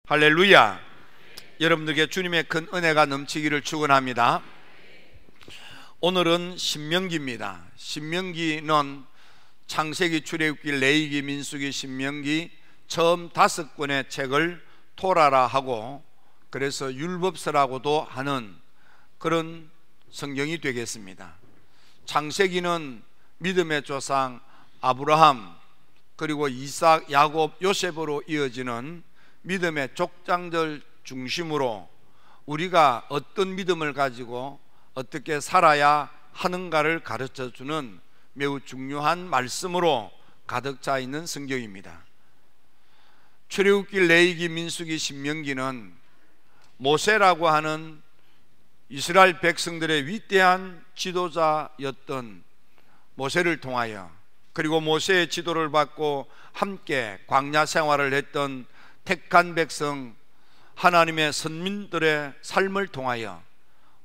할렐루야. 여러분들에게 주님의 큰 은혜가 넘치기를 축원합니다. 오늘은 신명기입니다. 신명기는 창세기, 출애굽기, 레위기, 민수기, 신명기 처음 5권의 책을 토라라 하고, 그래서 율법서라고도 하는 그런 성경이 되겠습니다. 창세기는 믿음의 조상 아브라함, 그리고 이삭, 야곱, 요셉으로 이어지는 믿음의 족장들 중심으로 우리가 어떤 믿음을 가지고 어떻게 살아야 하는가를 가르쳐주는 매우 중요한 말씀으로 가득 차 있는 성경입니다. 출애굽기, 레위기, 민수기, 신명기는 모세라고 하는 이스라엘 백성들의 위대한 지도자였던 모세를 통하여, 그리고 모세의 지도를 받고 함께 광야 생활을 했던 택한 백성 하나님의 선민들의 삶을 통하여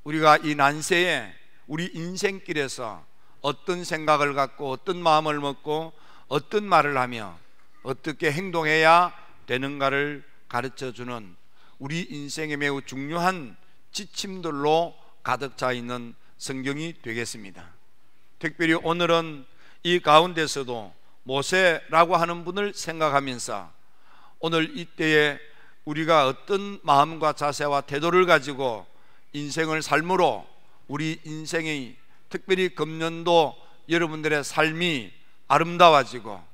우리가 이 난세에 우리 인생길에서 어떤 생각을 갖고 어떤 마음을 먹고 어떤 말을 하며 어떻게 행동해야 되는가를 가르쳐주는 우리 인생에 매우 중요한 지침들로 가득 차 있는 성경이 되겠습니다. 특별히 오늘은 이 가운데서도 모세라고 하는 분을 생각하면서 오늘 이때에 우리가 어떤 마음과 자세와 태도를 가지고 인생을 삶으로 우리 인생이, 특별히 금년도 여러분들의 삶이 아름다워지고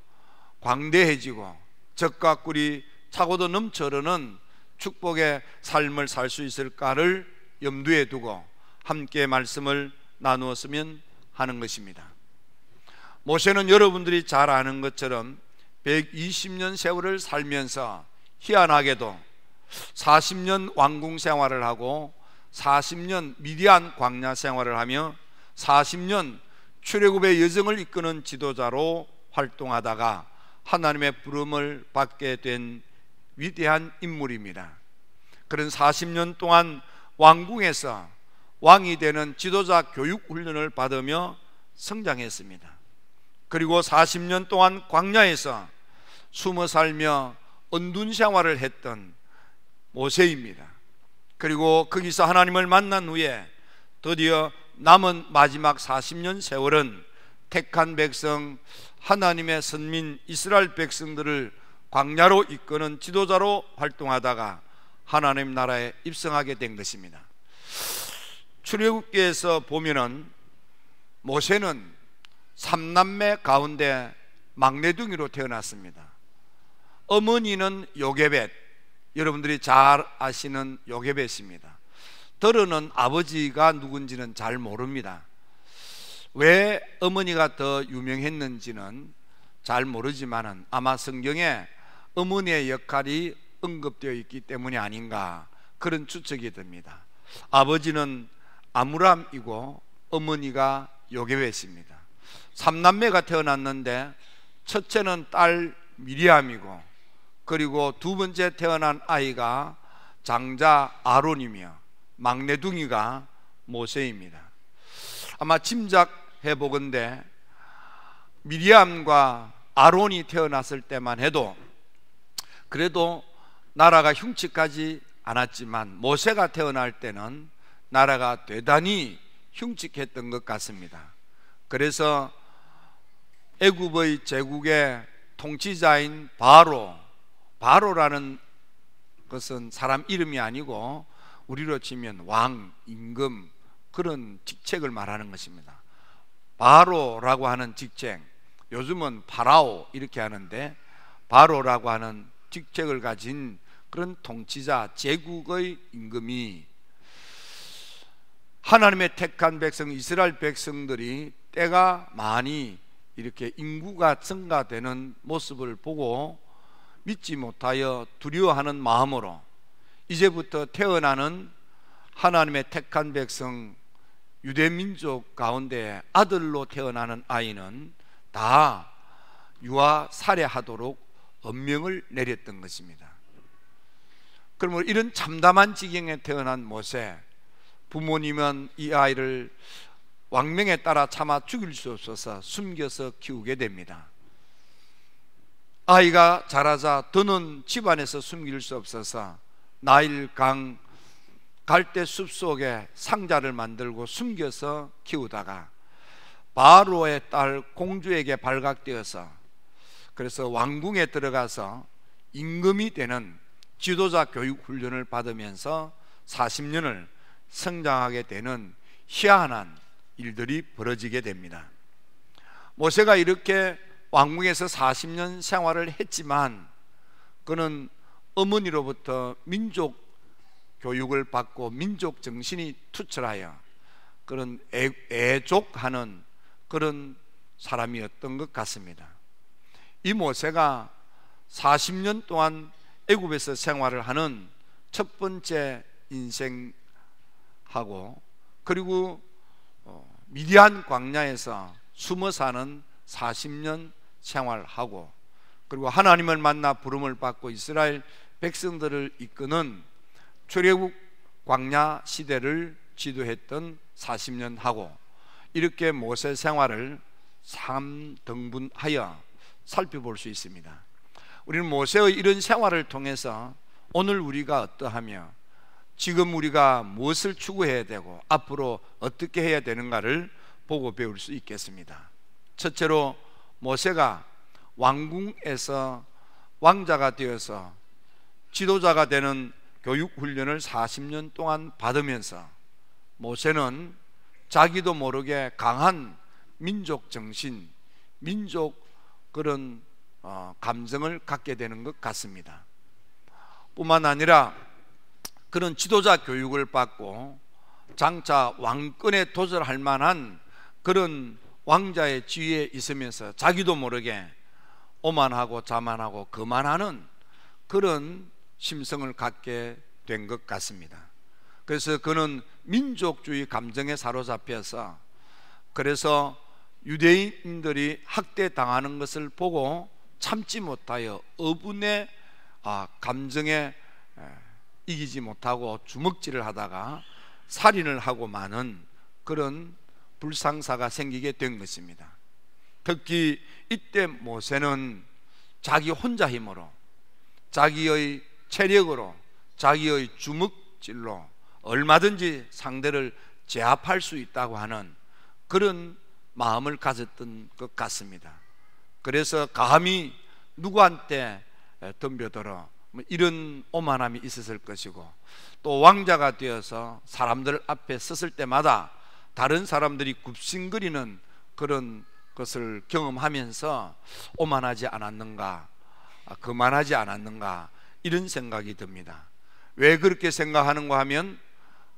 광대해지고 적과 꿀이 차고도 넘쳐 흐르는 축복의 삶을 살 수 있을까를 염두에 두고 함께 말씀을 나누었으면 하는 것입니다. 모세는 여러분들이 잘 아는 것처럼 120년 세월을 살면서 희한하게도 40년 왕궁 생활을 하고 40년 미디안 광야 생활을 하며 40년 출애굽의 여정을 이끄는 지도자로 활동하다가 하나님의 부름을 받게 된 위대한 인물입니다. 그런 40년 동안 왕궁에서 왕이 되는 지도자 교육 훈련을 받으며 성장했습니다. 그리고 40년 동안 광야에서 숨어 살며 언둔 생활을 했던 모세입니다. 그리고 거기서 하나님을 만난 후에 드디어 남은 마지막 40년 세월은 택한 백성, 하나님의 선민 이스라엘 백성들을 광야로 이끄는 지도자로 활동하다가 하나님 나라에 입성하게 된 것입니다. 출애굽기에서 보면은 모세는 3남매 가운데 막내둥이로 태어났습니다. 어머니는 요게벳, 여러분들이 잘 아시는 요게벳입니다. 들어는 아버지가 누군지는 잘 모릅니다. 왜 어머니가 더 유명했는지는 잘 모르지만 아마 성경에 어머니의 역할이 언급되어 있기 때문이 아닌가, 그런 추측이 듭니다. 아버지는 아므람이고 어머니가 요게벳입니다. 3남매가 태어났는데 첫째는 딸 미리암이고, 그리고 두 번째 태어난 아이가 장자 아론이며 막내둥이가 모세입니다. 아마 짐작해 보건대 미리암과 아론이 태어났을 때만 해도 그래도 나라가 흉측하지 않았지만 모세가 태어날 때는 나라가 대단히 흉측했던 것 같습니다. 그래서 애굽의 제국의 통치자인 바로라는 것은 사람 이름이 아니고 우리로 치면 왕, 임금, 그런 직책을 말하는 것입니다. 바로라고 하는 직책, 요즘은 파라오 이렇게 하는데 바로라고 하는 직책을 가진 그런 통치자, 제국의 임금이 하나님의 택한 백성 이스라엘 백성들이 때가 많이 이렇게 인구가 증가되는 모습을 보고 믿지 못하여 두려워하는 마음으로 이제부터 태어나는 하나님의 택한 백성 유대민족 가운데 아들로 태어나는 아이는 다 유아 살해하도록 엄명을 내렸던 것입니다. 그러면 이런 참담한 지경에 태어난 모세, 부모님은 이 아이를 왕명에 따라 차마 죽일 수 없어서 숨겨서 키우게 됩니다. 아이가 자라자 더는 집안에서 숨길 수 없어서 나일 강 갈대 숲속에 상자를 만들고 숨겨서 키우다가 바로의 딸 공주에게 발각되어서 그래서 왕궁에 들어가서 임금이 되는 지도자 교육 훈련을 받으면서 40년을 성장하게 되는 희한한 일들이 벌어지게 됩니다. 모세가 이렇게 왕궁에서 40년 생활을 했지만 그는 어머니로부터 민족 교육을 받고 민족 정신이 투철하여 그런 애족하는 그런 사람이었던 것 같습니다. 이 모세가 40년 동안 애굽에서 생활을 하는 첫 번째 인생하고, 그리고 미디안 광야에서 숨어 사는 40년 생활하고, 그리고 하나님을 만나 부름을 받고 이스라엘 백성들을 이끄는 출애굽 광야 시대를 지도했던 40년 하고, 이렇게 모세 생활을 3등분하여 살펴볼 수 있습니다. 우리는 모세의 이런 생활을 통해서 오늘 우리가 어떠하며 지금 우리가 무엇을 추구해야 되고 앞으로 어떻게 해야 되는가를 보고 배울 수 있겠습니다. 첫째로 모세가 왕궁에서 왕자가 되어서 지도자가 되는 교육 훈련을 40년 동안 받으면서 모세는 자기도 모르게 강한 민족 정신, 민족 그런 감정을 갖게 되는 것 같습니다. 뿐만 아니라 그런 지도자 교육을 받고 장차 왕권에 도전할 만한 그런 왕자의 지위에 있으면서 자기도 모르게 오만하고 자만하고 거만하는 그런 심성을 갖게 된 것 같습니다. 그래서 그는 민족주의 감정에 사로잡혀서, 그래서 유대인들이 학대당하는 것을 보고 참지 못하여 어분의 감정에 이기지 못하고 주먹질을 하다가 살인을 하고 마는 그런 불상사가 생기게 된 것입니다. 특히 이때 모세는 자기 혼자 힘으로, 자기의 체력으로, 자기의 주먹질로 얼마든지 상대를 제압할 수 있다고 하는 그런 마음을 가졌던 것 같습니다. 그래서 감히 누구한테 덤벼들어 이런 오만함이 있었을 것이고, 또 왕자가 되어서 사람들 앞에 섰을 때마다 다른 사람들이 굽신거리는 그런 것을 경험하면서 오만하지 않았는가, 거만하지 않았는가, 이런 생각이 듭니다. 왜 그렇게 생각하는가 하면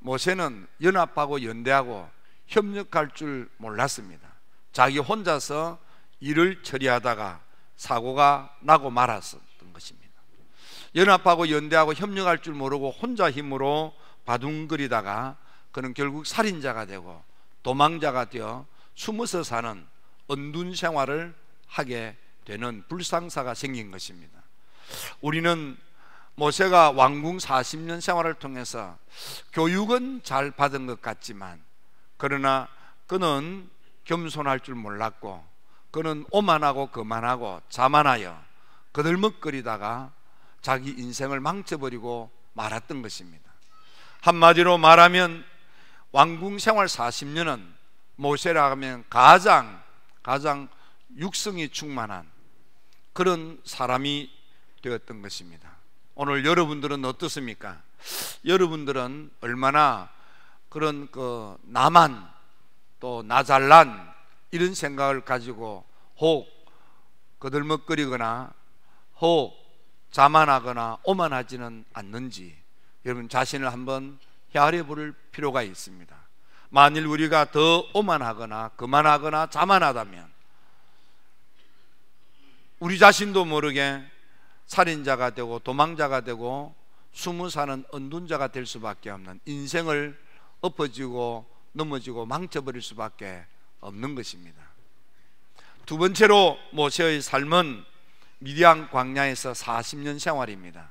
모세는 연합하고 연대하고 협력할 줄 몰랐습니다. 자기 혼자서 일을 처리하다가 사고가 나고 말았었던 것입니다. 연합하고 연대하고 협력할 줄 모르고 혼자 힘으로 바둥거리다가 그는 결국 살인자가 되고 도망자가 되어 숨어서 사는 언둔 생활을 하게 되는 불상사가 생긴 것입니다. 우리는 모세가 왕궁 40년 생활을 통해서 교육은 잘 받은 것 같지만, 그러나 그는 겸손할 줄 몰랐고, 그는 오만하고 거만하고 자만하여 거들먹거리다가 자기 인생을 망쳐버리고 말았던 것입니다. 한마디로 말하면 왕궁 생활 40년은 모세라 하면 가장 육성이 충만한 그런 사람이 되었던 것입니다. 오늘 여러분들은 어떻습니까? 여러분들은 얼마나 그런 나만, 또 나 잘난 이런 생각을 가지고 혹 거들먹거리거나 혹 자만하거나 오만하지는 않는지 여러분 자신을 한번 헤아려 볼 필요가 있습니다. 만일 우리가 더 오만하거나 거만하거나 자만하다면 우리 자신도 모르게 살인자가 되고 도망자가 되고 숨어 사는 언둔자가 될 수밖에 없는, 인생을 엎어지고 넘어지고 망쳐버릴 수밖에 없는 것입니다. 두 번째로 모세의 삶은 미디안 광야에서 40년 생활입니다.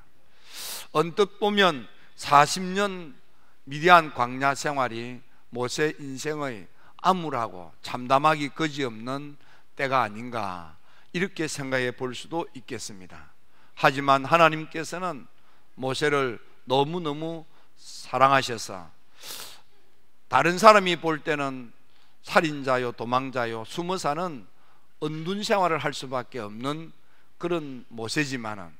언뜻 보면 40년 미디안 광야 생활이 모세 인생의 암울하고 참담하기 그지없는 때가 아닌가, 이렇게 생각해 볼 수도 있겠습니다. 하지만 하나님께서는 모세를 너무너무 사랑하셔서 다른 사람이 볼 때는 살인자요, 도망자요, 숨어 사는 은둔 생활을 할 수밖에 없는 그런 모세지만은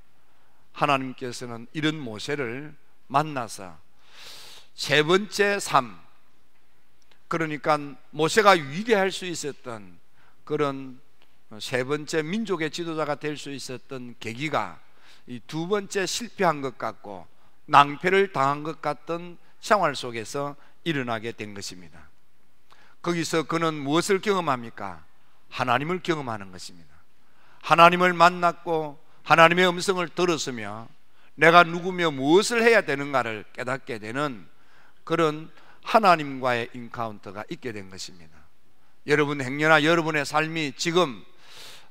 하나님께서는 이런 모세를 만나서 세 번째 삶, 그러니까 모세가 위대할 수 있었던 그런 세 번째 민족의 지도자가 될 수 있었던 계기가 이 두 번째 실패한 것 같고 낭패를 당한 것 같던 생활 속에서 일어나게 된 것입니다. 거기서 그는 무엇을 경험합니까? 하나님을 경험하는 것입니다. 하나님을 만났고 하나님의 음성을 들었으며 내가 누구며 무엇을 해야 되는가를 깨닫게 되는 그런 하나님과의 인카운터가 있게 된 것입니다. 여러분 행여나 여러분의 삶이 지금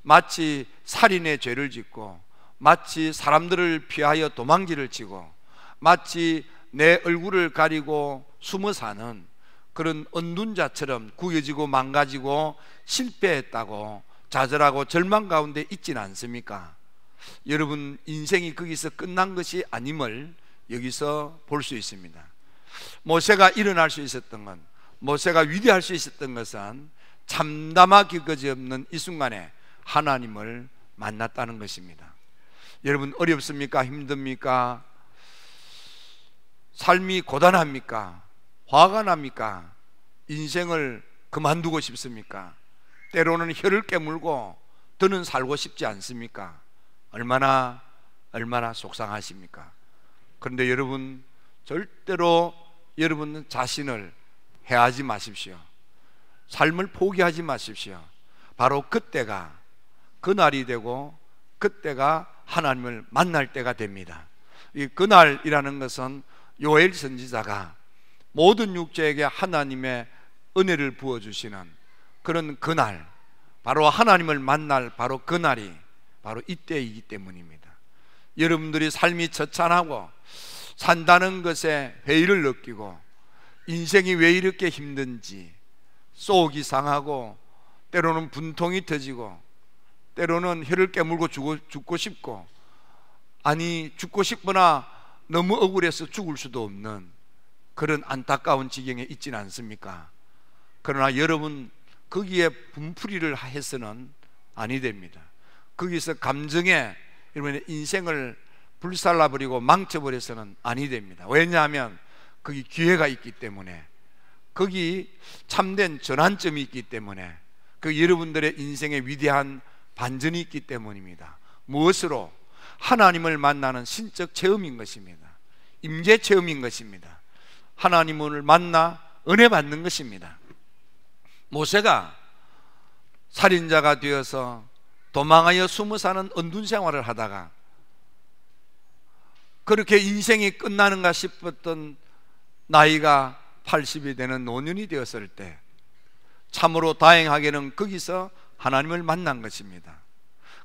마치 살인의 죄를 짓고 마치 사람들을 피하여 도망질을 치고 마치 내 얼굴을 가리고 숨어 사는 그런 은둔자처럼 구겨지고 망가지고 실패했다고 좌절하고 절망 가운데 있지는 않습니까? 여러분 인생이 거기서 끝난 것이 아님을 여기서 볼 수 있습니다. 모세가 일어날 수 있었던 건, 모세가 위대할 수 있었던 것은 참담하기 그지없는 이 순간에 하나님을 만났다는 것입니다. 여러분 어렵습니까? 힘듭니까? 삶이 고단합니까? 화가 납니까? 인생을 그만두고 싶습니까? 때로는 혀를 깨물고 더는 살고 싶지 않습니까? 얼마나 속상하십니까? 그런데 여러분 절대로 여러분 자신을 해하지 마십시오. 삶을 포기하지 마십시오. 바로 그때가 그날이 되고 그때가 하나님을 만날 때가 됩니다. 이 그날이라는 것은 요엘 선지자가 모든 육체에게 하나님의 은혜를 부어주시는 그런 그날, 바로 하나님을 만날 바로 그날이 바로 이때이기 때문입니다. 여러분들이 삶이 처참하고 산다는 것에 회의를 느끼고 인생이 왜 이렇게 힘든지 속이 상하고 때로는 분통이 터지고 때로는 혀를 깨물고 죽고 싶고, 아니 죽고 싶거나 너무 억울해서 죽을 수도 없는 그런 안타까운 지경에 있지는 않습니까? 그러나 여러분 거기에 분풀이를 해서는 아니 됩니다. 거기서 감정에 여러분의 인생을 불살라버리고 망쳐버려서는 아니 됩니다. 왜냐하면 거기 기회가 있기 때문에, 거기 참된 전환점이 있기 때문에, 그 여러분들의 인생의 위대한 반전이 있기 때문입니다. 무엇으로? 하나님을 만나는 신적 체험인 것입니다. 임재 체험인 것입니다. 하나님을 만나 은혜 받는 것입니다. 모세가 살인자가 되어서 도망하여 숨어 사는 은둔 생활을 하다가 그렇게 인생이 끝나는가 싶었던 나이가 80이 되는 노년이 되었을 때 참으로 다행하게는 거기서 하나님을 만난 것입니다.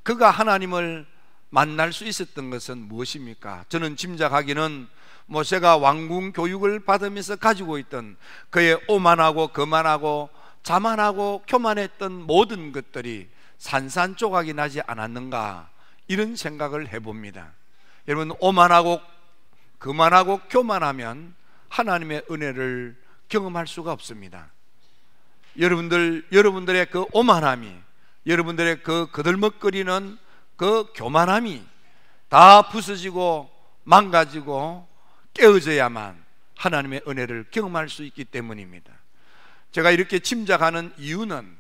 그가 하나님을 만날 수 있었던 것은 무엇입니까? 저는 짐작하기는 모세가 왕궁 교육을 받으면서 가지고 있던 그의 오만하고 거만하고 자만하고 교만했던 모든 것들이 산산조각이 나지 않았는가, 이런 생각을 해봅니다. 여러분 오만하고 거만하고 교만하면 하나님의 은혜를 경험할 수가 없습니다. 여러분들의 그 오만함이, 여러분들의 그 거들먹거리는 그 교만함이 다 부서지고 망가지고 깨어져야만 하나님의 은혜를 경험할 수 있기 때문입니다. 제가 이렇게 짐작하는 이유는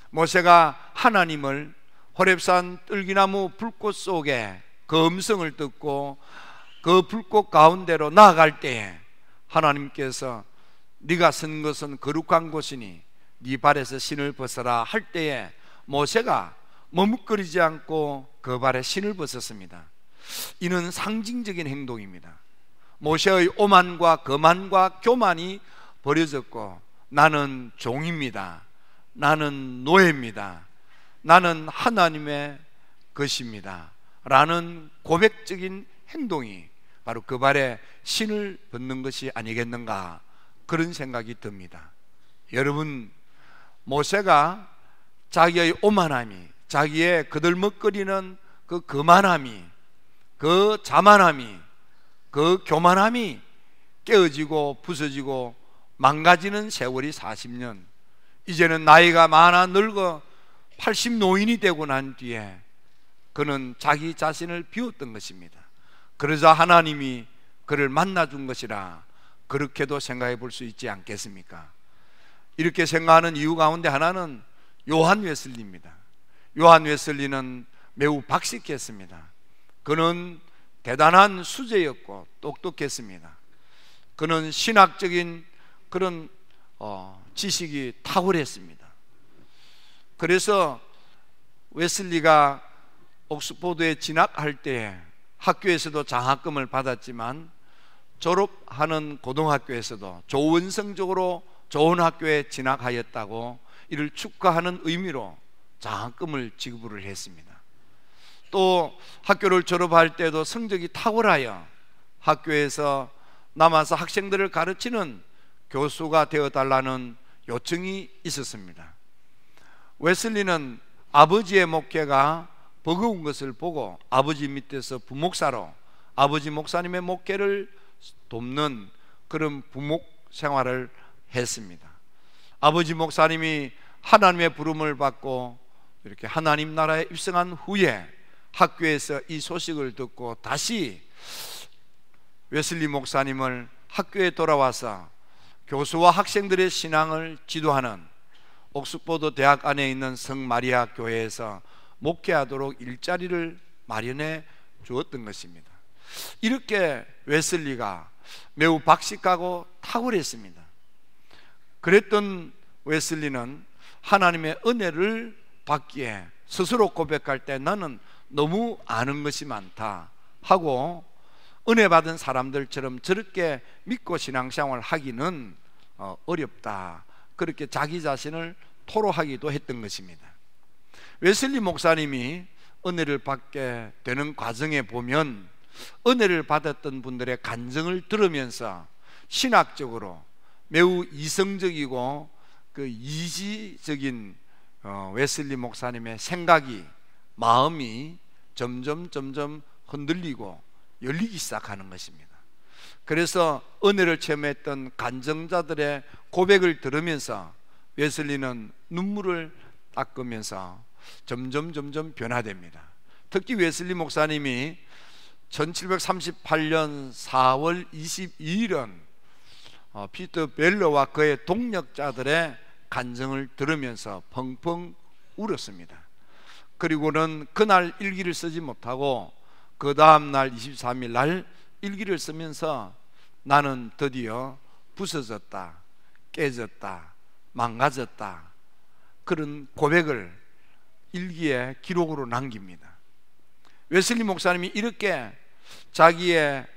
모세가 하나님을 호렙산 뜰기나무 불꽃 속에 그 음성을 듣고 그 불꽃 가운데로 나아갈 때에 하나님께서 네가 선 것은 거룩한 곳이니 네 발에서 신을 벗어라 할 때에 모세가 머뭇거리지 않고 그 발에 신을 벗었습니다. 이는 상징적인 행동입니다. 모세의 오만과 거만과 교만이 버려졌고 나는 종입니다. 나는 노예입니다. 나는 하나님의 것입니다 라는 고백적인 행동이 바로 그 발에 신을 벗는 것이 아니겠는가, 그런 생각이 듭니다. 여러분 모세가 자기의 오만함이, 자기의 그들먹거리는 그 거만함이, 그 자만함이, 그 교만함이 깨어지고 부서지고 망가지는 세월이 40년. 이제는 나이가 많아 늙어 80 노인이 되고 난 뒤에 그는 자기 자신을 비웠던 것입니다. 그러자 하나님이 그를 만나준 것이라 그렇게도 생각해 볼 수 있지 않겠습니까? 이렇게 생각하는 이유 가운데 하나는 요한 웨슬리입니다. 요한 웨슬리는 매우 박식했습니다. 그는 대단한 수재였고 똑똑했습니다. 그는 신학적인 그런 지식이 탁월했습니다. 그래서 웨슬리가 옥스포드에 진학할 때 학교에서도 장학금을 받았지만 졸업하는 고등학교에서도 좋은 성적으로 좋은 학교에 진학하였다고 이를 축하하는 의미로 장학금을 지급을 했습니다. 또 학교를 졸업할 때도 성적이 탁월하여 학교에서 남아서 학생들을 가르치는 교수가 되어달라는 요청이 있었습니다. 웨슬리는 아버지의 목회가 버거운 것을 보고 아버지 밑에서 부목사로 아버지 목사님의 목회를 돕는 그런 부목 생활을 했습니다. 아버지 목사님이 하나님의 부름을 받고 이렇게 하나님 나라에 입성한 후에 학교에서 이 소식을 듣고 다시 웨슬리 목사님을 학교에 돌아와서 교수와 학생들의 신앙을 지도하는 옥스포드 대학 안에 있는 성마리아 교회에서 목회하도록 일자리를 마련해 주었던 것입니다. 이렇게 웨슬리가 매우 박식하고 탁월했습니다. 그랬던 웨슬리는 하나님의 은혜를 받기에 스스로 고백할 때 나는 너무 아는 것이 많다 하고 은혜 받은 사람들처럼 저렇게 믿고 신앙생활을 하기는 어렵다, 그렇게 자기 자신을 토로하기도 했던 것입니다. 웨슬리 목사님이 은혜를 받게 되는 과정에 보면 은혜를 받았던 분들의 간증을 들으면서 신학적으로 매우 이성적이고 그 이지적인 웨슬리 목사님의 생각이, 마음이 점점 흔들리고 열리기 시작하는 것입니다. 그래서 은혜를 체험했던 간증자들의 고백을 들으면서 웨슬리는 눈물을 닦으면서 점점 변화됩니다. 특히 웨슬리 목사님이 1738년 4월 22일은 피터 벨러와 그의 동력자들의 간증을 들으면서 펑펑 울었습니다. 그리고는 그날 일기를 쓰지 못하고 그 다음날 23일 날 일기를 쓰면서 나는 드디어 부서졌다, 깨졌다, 망가졌다, 그런 고백을 일기에 기록으로 남깁니다. 웨슬리 목사님이 이렇게 자기의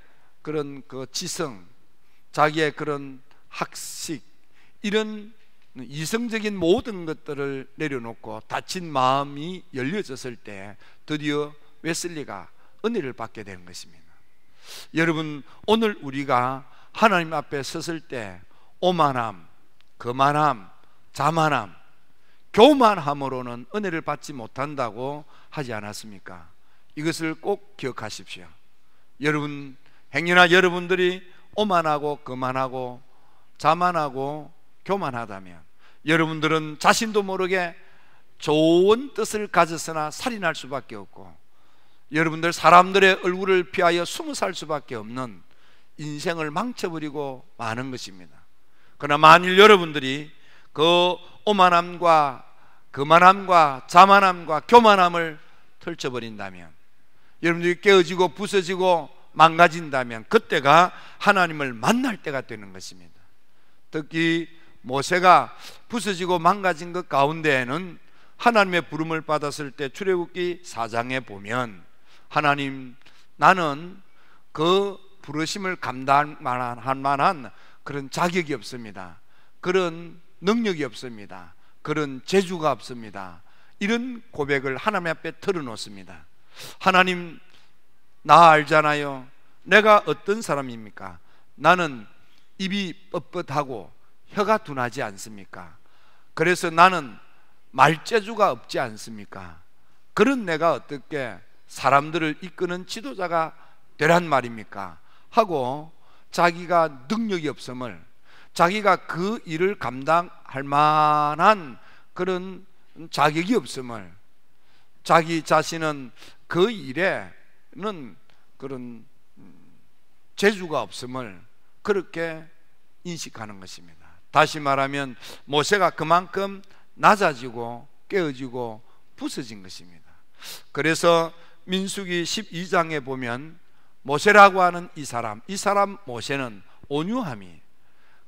그런 그 지성, 자기의 그런 학식, 이런 이성적인 모든 것들을 내려놓고 닫힌 마음이 열려졌을 때 드디어 웨슬리가 은혜를 받게 되는 것입니다. 여러분, 오늘 우리가 하나님 앞에 섰을 때 오만함, 거만함, 자만함, 교만함으로는 은혜를 받지 못한다고 하지 않았습니까? 이것을 꼭 기억하십시오. 여러분, 행여나 여러분들이 오만하고 거만하고 자만하고 교만하다면 여러분들은 자신도 모르게 좋은 뜻을 가졌으나 살인할 수밖에 없고, 여러분들 사람들의 얼굴을 피하여 숨어 살 수밖에 없는 인생을 망쳐버리고 마는 것입니다. 그러나 만일 여러분들이 그 오만함과 거만함과 자만함과 교만함을 펼쳐버린다면, 여러분들이 깨어지고 부서지고 망가진다면 그때가 하나님을 만날 때가 되는 것입니다. 특히 모세가 부서지고 망가진 것 가운데에는 하나님의 부름을 받았을 때 출애굽기 4장에 보면 하나님, 나는 그 부르심을 감당할 만한 그런 자격이 없습니다, 그런 능력이 없습니다, 그런 재주가 없습니다, 이런 고백을 하나님 앞에 털어놓습니다. 하나님, 나 알잖아요. 내가 어떤 사람입니까? 나는 입이 뻣뻣하고 혀가 둔하지 않습니까? 그래서 나는 말재주가 없지 않습니까? 그런 내가 어떻게 사람들을 이끄는 지도자가 되란 말입니까? 하고 자기가 능력이 없음을, 자기가 그 일을 감당할 만한 그런 자격이 없음을, 자기 자신은 그 일에는 그런 재주가 없음을 그렇게 인식하는 것입니다. 다시 말하면 모세가 그만큼 낮아지고 깨어지고 부서진 것입니다. 그래서 민수기 12장에 보면 모세라고 하는 이 사람 모세는 온유함이,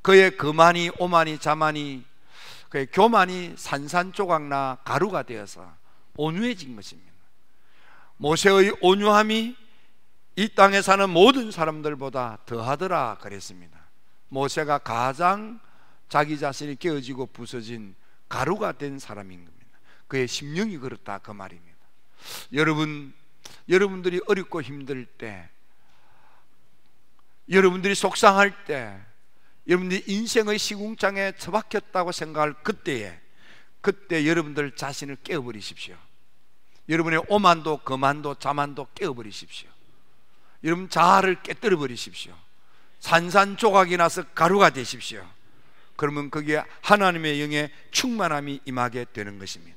그의 거만이 오만이 자만이, 그의 교만이 산산조각나 가루가 되어서 온유해진 것입니다. 모세의 온유함이 이 땅에 사는 모든 사람들보다 더하더라 그랬습니다. 모세가 가장 자기 자신이 깨어지고 부서진 가루가 된 사람인 겁니다. 그의 심령이 그렇다 그 말입니다. 여러분들이 어렵고 힘들 때, 여러분들이 속상할 때, 여러분들이 인생의 시궁창에 처박혔다고 생각할 그때 여러분들 자신을 깨어버리십시오. 여러분의 오만도 거만도 자만도 깨어버리십시오. 여러분 자아를 깨뜨려 버리십시오. 산산조각이 나서 가루가 되십시오. 그러면 거기에 하나님의 영의 충만함이 임하게 되는 것입니다.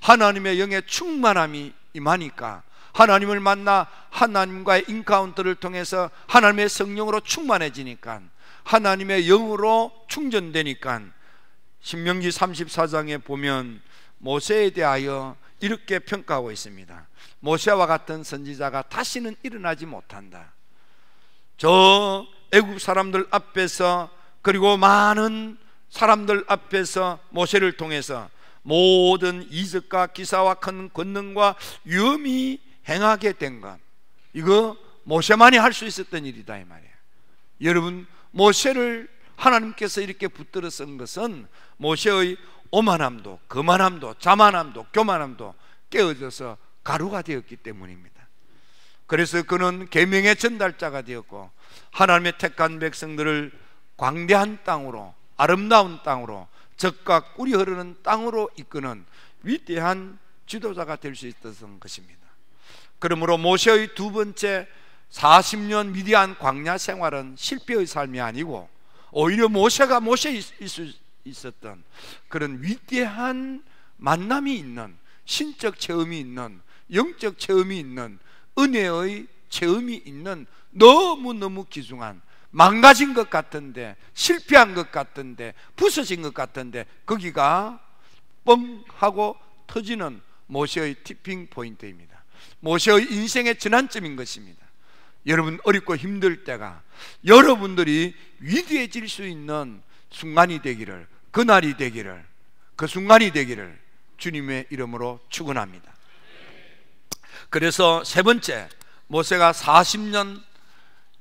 하나님의 영의 충만함이 임하니까 하나님을 만나 하나님과의 인카운터를 통해서 하나님의 성령으로 충만해지니까, 하나님의 영으로 충전되니까, 신명기 34장에 보면 모세에 대하여 이렇게 평가하고 있습니다. 모세와 같은 선지자가 다시는 일어나지 못한다. 저 애국 사람들 앞에서, 그리고 많은 사람들 앞에서 모세를 통해서 모든 이적과 기사와 큰 권능과 위엄이 행하게 된 것, 이거 모세만이 할 수 있었던 일이다 이 말이에요. 여러분, 모세를 하나님께서 이렇게 붙들어 쓴 것은 모세의 오만함도 거만함도 자만함도 교만함도 깨어져서 가루가 되었기 때문입니다. 그래서 그는 계명의 전달자가 되었고, 하나님의 택한 백성들을 광대한 땅으로, 아름다운 땅으로, 젖과 꿀이 흐르는 땅으로 이끄는 위대한 지도자가 될 수 있었던 것입니다. 그러므로 모세의 두 번째 40년 미디안 광야 생활은 실패의 삶이 아니고, 오히려 모세가 모세일 수 있었던 그런 위대한 만남이 있는, 신적 체험이 있는, 영적 체험이 있는, 은혜의 체험이 있는, 너무너무 귀중한, 망가진 것 같은데, 실패한 것 같은데, 부서진 것 같은데, 거기가 뻥 하고 터지는 모세의 티핑 포인트입니다. 모세의 인생의 전환점인 것입니다. 여러분 어렵고 힘들 때가 여러분들이 위대해질 수 있는 순간이 되기를, 그날이 되기를, 그 순간이 되기를 주님의 이름으로 축원합니다. 그래서 세 번째, 모세가 40년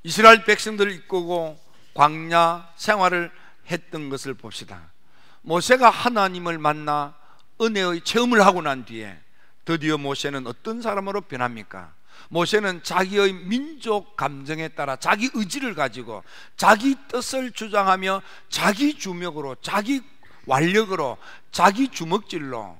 이스라엘 백성들을 이끌고 광야 생활을 했던 것을 봅시다. 모세가 하나님을 만나 은혜의 체험을 하고 난 뒤에 드디어 모세는 어떤 사람으로 변합니까? 모세는 자기의 민족 감정에 따라 자기 의지를 가지고 자기 뜻을 주장하며 자기 주먹으로, 자기 완력으로, 자기 주먹질로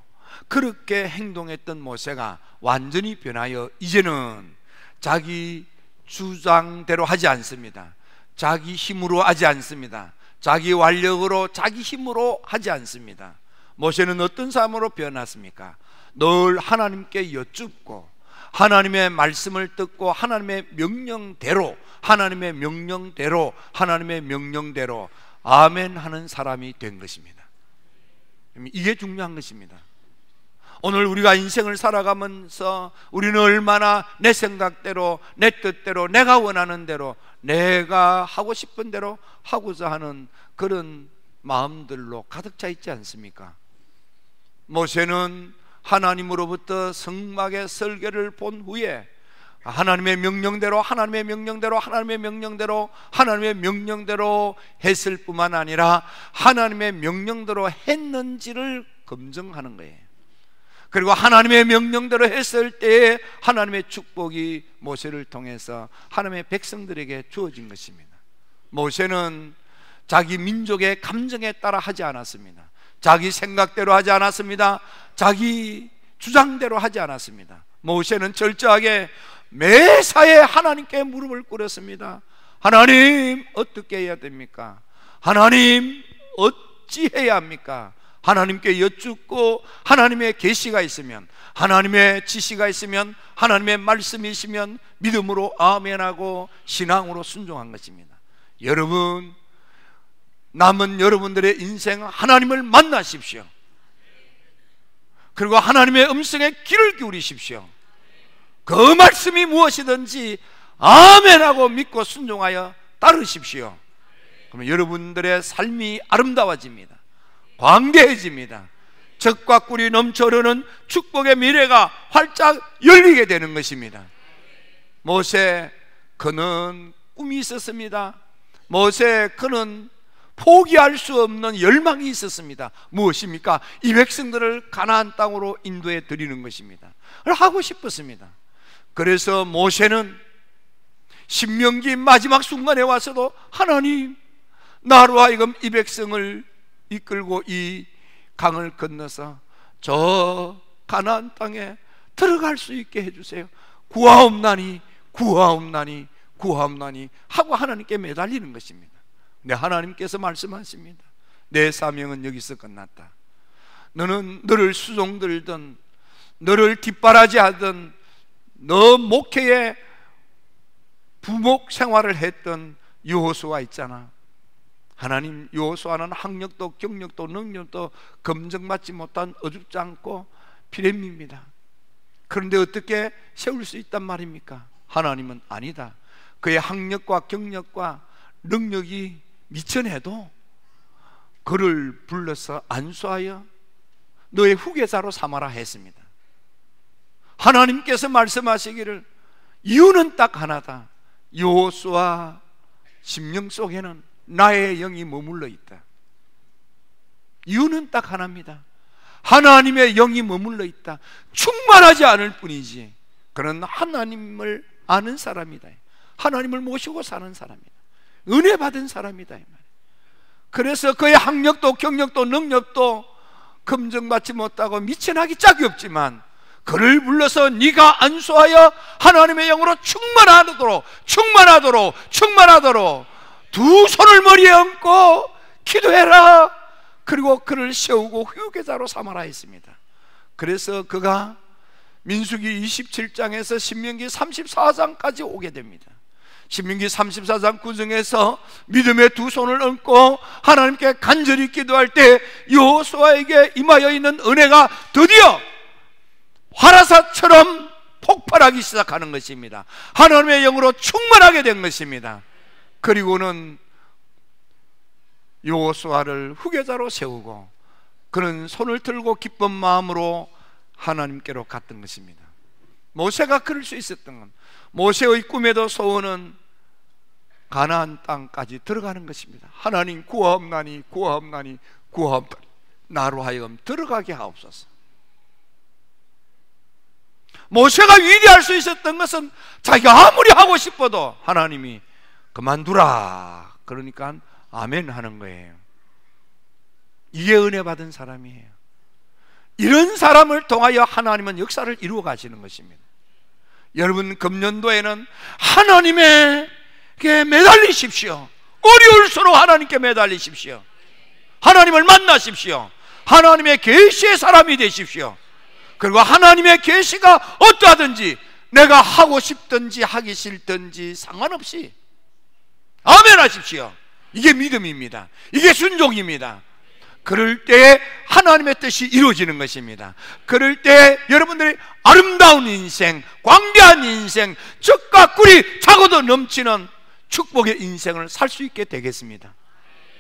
그렇게 행동했던 모세가 완전히 변하여 이제는 자기 주장대로 하지 않습니다. 자기 힘으로 하지 않습니다. 자기 완력으로, 자기 힘으로 하지 않습니다. 모세는 어떤 사람으로 변했습니까? 늘 하나님께 여쭙고 하나님의 말씀을 듣고 하나님의 명령대로 아멘 하는 사람이 된 것입니다. 이게 중요한 것입니다. 오늘 우리가 인생을 살아가면서 우리는 얼마나 내 생각대로, 내 뜻대로, 내가 원하는 대로, 내가 하고 싶은 대로 하고자 하는 그런 마음들로 가득 차 있지 않습니까? 모세는 하나님으로부터 성막의 설계를 본 후에 하나님의 명령대로 했을 뿐만 아니라 하나님의 명령대로 했는지를 검증하는 거예요. 그리고 하나님의 명령대로 했을 때에 하나님의 축복이 모세를 통해서 하나님의 백성들에게 주어진 것입니다. 모세는 자기 민족의 감정에 따라 하지 않았습니다. 자기 생각대로 하지 않았습니다. 자기 주장대로 하지 않았습니다. 모세는 철저하게 매사에 하나님께 무릎을 꿇었습니다. 하나님, 어떻게 해야 됩니까? 하나님, 어찌 해야 합니까? 하나님께 여쭙고 하나님의 계시가 있으면, 하나님의 지시가 있으면, 하나님의 말씀이시면 믿음으로 아멘하고 신앙으로 순종한 것입니다. 여러분, 남은 여러분들의 인생 하나님을 만나십시오. 그리고 하나님의 음성에 귀를 기울이십시오. 그 말씀이 무엇이든지 아멘하고 믿고 순종하여 따르십시오. 그러면 여러분들의 삶이 아름다워집니다. 광대해집니다. 적과 꿀이 넘쳐 흐르는 축복의 미래가 활짝 열리게 되는 것입니다. 모세, 그는 꿈이 있었습니다. 모세, 그는 포기할 수 없는 열망이 있었습니다. 무엇입니까? 이 백성들을 가나안 땅으로 인도해 드리는 것입니다. 그걸 하고 싶었습니다. 그래서 모세는 신명기 마지막 순간에 와서도 하나님, 나로 하여금 이 백성을 이끌고 이 강을 건너서 저 가나안 땅에 들어갈 수 있게 해주세요. 구하옵나니 구하옵나니 구하옵나니 하고 하나님께 매달리는 것입니다. 근데 하나님께서 말씀하십니다. 내 사명은 여기서 끝났다. 너는 너를 수종들던, 너를 뒷바라지하던, 너 목회에 부목 생활을 했던 여호수아 있잖아. 하나님, 여호수아는 학력도 경력도 능력도 검증받지 못한 어줍지 않고 피렘입니다. 그런데 어떻게 세울 수 있단 말입니까? 하나님은 아니다. 그의 학력과 경력과 능력이 미천해도 그를 불러서 안수하여 너의 후계자로 삼아라 했습니다. 하나님께서 말씀하시기를 이유는 딱 하나다. 여호수아 심령 속에는 나의 영이 머물러 있다. 이유는 딱 하나입니다. 하나님의 영이 머물러 있다. 충만하지 않을 뿐이지 그는 하나님을 아는 사람이다. 하나님을 모시고 사는 사람이다. 은혜 받은 사람이다. 그래서 그의 학력도 경력도 능력도 검증받지 못하고 미천하기 짝이 없지만 그를 불러서 네가 안수하여 하나님의 영으로 충만하도록 두 손을 머리에 얹고 기도해라. 그리고 그를 세우고 후계자로 삼아라 했습니다. 그래서 그가 민수기 27장에서 신명기 34장까지 오게 됩니다. 신명기 34장 9절에서 믿음의 두 손을 얹고 하나님께 간절히 기도할 때 여호수아에게 임하여 있는 은혜가 드디어 화라사처럼 폭발하기 시작하는 것입니다. 하나님의 영으로 충만하게 된 것입니다. 그리고는 여호수아를 후계자로 세우고 그는 손을 들고 기쁜 마음으로 하나님께로 갔던 것입니다. 모세가 그럴 수 있었던 건 모세의 꿈에도 소원은 가나안 땅까지 들어가는 것입니다. 하나님, 구하옵나니 구하옵나니 구하옵나니 나로 하여금 들어가게 하옵소서. 모세가 위대할 수 있었던 것은 자기가 아무리 하고 싶어도 하나님이 그만두라 그러니까 아멘 하는 거예요. 이게 은혜 받은 사람이에요. 이런 사람을 통하여 하나님은 역사를 이루어 가시는 것입니다. 여러분, 금년도에는 하나님께 매달리십시오. 어려울수록 하나님께 매달리십시오. 하나님을 만나십시오. 하나님의 계시의 사람이 되십시오. 그리고 하나님의 계시가 어떠하든지 내가 하고 싶든지 하기 싫든지 상관없이 아멘 하십시오. 이게 믿음입니다. 이게 순종입니다. 그럴 때 하나님의 뜻이 이루어지는 것입니다. 그럴 때 여러분들이 아름다운 인생, 광대한 인생, 적과 꿀이 차고도 넘치는 축복의 인생을 살 수 있게 되겠습니다.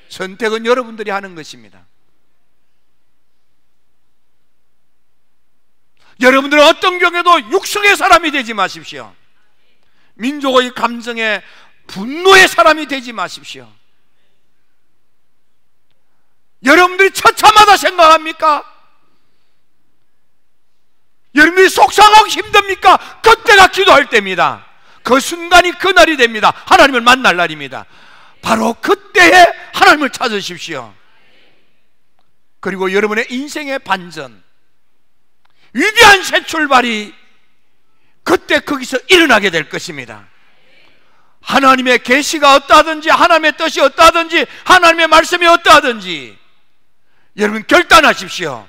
선택은 여러분들이 하는 것입니다. 여러분들은 어떤 경우에도 육성의 사람이 되지 마십시오. 민족의 감정에 분노의 사람이 되지 마십시오. 여러분들이 처참하다 생각합니까? 여러분들이 속상하고 힘듭니까? 그때가 기도할 때입니다. 그 순간이 그날이 됩니다. 하나님을 만날 날입니다. 바로 그때에 하나님을 찾으십시오. 그리고 여러분의 인생의 반전, 위대한 새 출발이 그때 거기서 일어나게 될 것입니다. 하나님의 계시가 어떠하든지, 하나님의 뜻이 어떠하든지, 하나님의 말씀이 어떠하든지 여러분 결단하십시오.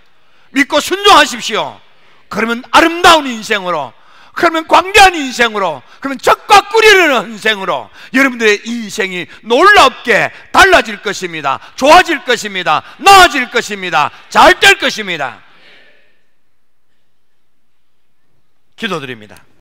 믿고 순종하십시오. 그러면 아름다운 인생으로, 그러면 광대한 인생으로, 그러면 적과 꿀이르는 인생으로 여러분들의 인생이 놀랍게 달라질 것입니다. 좋아질 것입니다. 나아질 것입니다. 잘 될 것입니다. 기도드립니다.